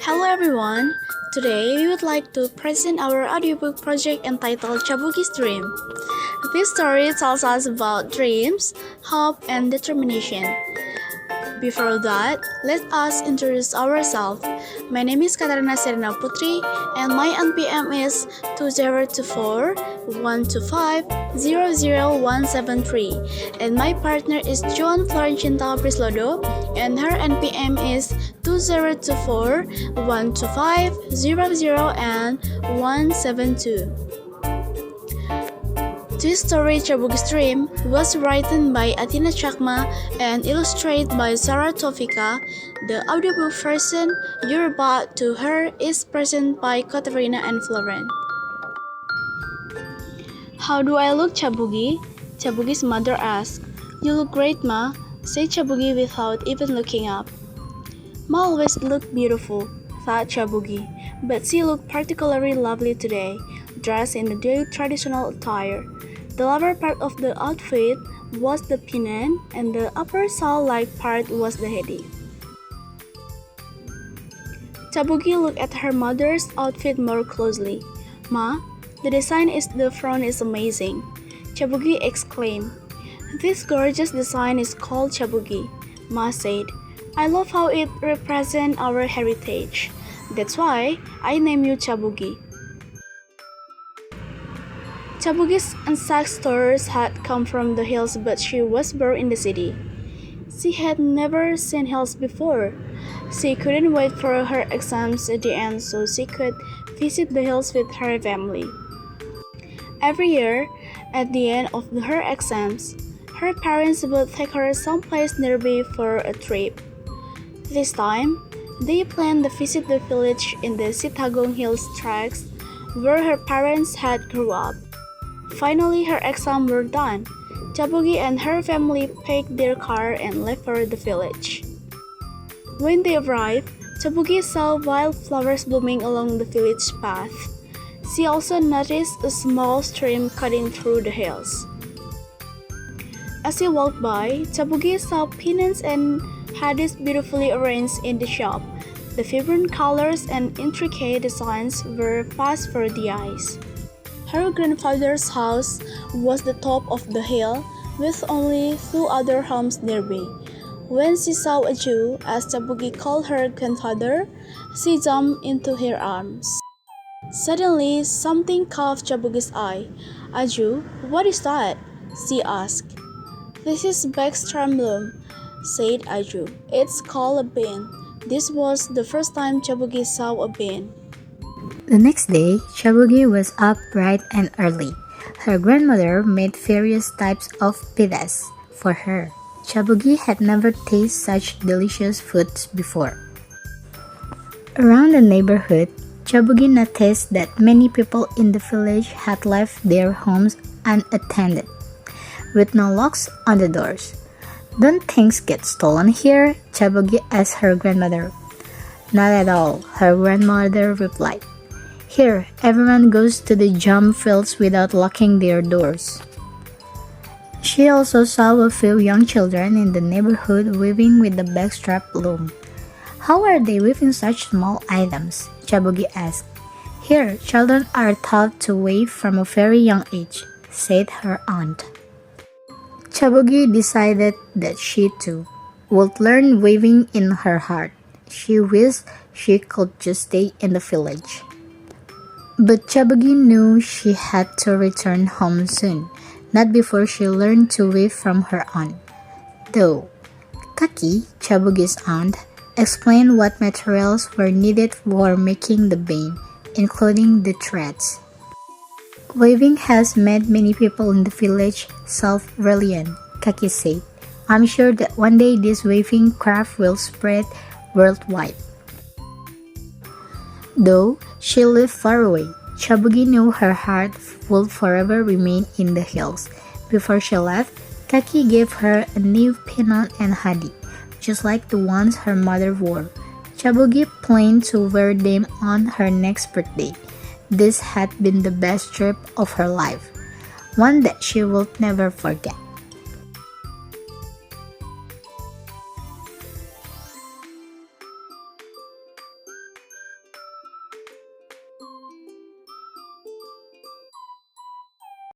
Hello everyone! Today we would like to present our audiobook project entitled Chabugi's Dream. This story tells us about dreams, hope, and determination. Before that, let us introduce ourselves. My name is Katarina Serena Putri and my NPM is 2024 125 00173 and my partner is Joan Florencinta Prislodo and her NPM is 2024 125 00 and 172. This story, Chabugi's Dream, was written by Atina Chakma and illustrated by Sarah Tofika. The audiobook version you're about to hear is presented by Katerina and Florence. How do I look, Chabugi? Chabugi's mother asked. You look great, Ma, said Chabugi without even looking up. Ma always looked beautiful, thought Chabugi, but she looked particularly lovely today, dressed in the traditional attire. The lower part of the outfit was the pennon, and the upper shawl-like part was the heady. Chabugi looked at her mother's outfit more closely. Ma, the design is the front is amazing, Chabugi exclaimed. This gorgeous design is called Chabugi, Ma said. I love how it represents our heritage. That's why I named you Chabugi. Chabugi's ancestors had come from the hills, but she was born in the city. She had never seen hills before. She couldn't wait for her exams at the end so she could visit the hills with her family. Every year, at the end of her exams, her parents would take her someplace nearby for a trip. This time, they planned to visit the village in the Sitagong Hills tracks where her parents had grew up. Finally, her exams were done. Chabugi and her family packed their car and left for the village. When they arrived, Chabugi saw wildflowers blooming along the village path. She also noticed a small stream cutting through the hills. As she walked by, Chabugi saw pennants and haddies beautifully arranged in the shop. The vibrant colors and intricate designs were fast for the eyes. Her grandfather's house was the top of the hill, with only two other homes nearby. When she saw Aju, as Chabugi called her grandfather, she jumped into her arms. Suddenly, something caught Chabugi's eye. Aju, what is that? She asked. This is backstrom bloom, said Aju. It's called a bean. This was the first time Chabugi saw a bean. The next day, Chabugi was up bright and early. Her grandmother made various types of pitas for her. Chabugi had never tasted such delicious foods before. Around the neighborhood, Chabugi noticed that many people in the village had left their homes unattended, with no locks on the doors. Don't things get stolen here? Chabugi asked her grandmother. Not at all, her grandmother replied. Here, everyone goes to the jam fields without locking their doors. She also saw a few young children in the neighborhood weaving with the backstrap loom. How are they weaving such small items? Chabugi asked. Here, children are taught to weave from a very young age, said her aunt. Chabugi decided that she too would learn weaving in her heart. She wished she could just stay in the village. But Chabugi knew she had to return home soon, not before she learned to weave from her aunt. Though, Kaki, Chabugi's aunt, explained what materials were needed for making the bean, including the threads. Weaving has made many people in the village self-reliant, Kaki said. I'm sure that one day this weaving craft will spread worldwide. Though she lived far away, Chabugi knew her heart would forever remain in the hills. Before she left, Kaki gave her a new pennon and hadi, just like the ones her mother wore. Chabugi planned to wear them on her next birthday. This had been the best trip of her life, one that she would never forget.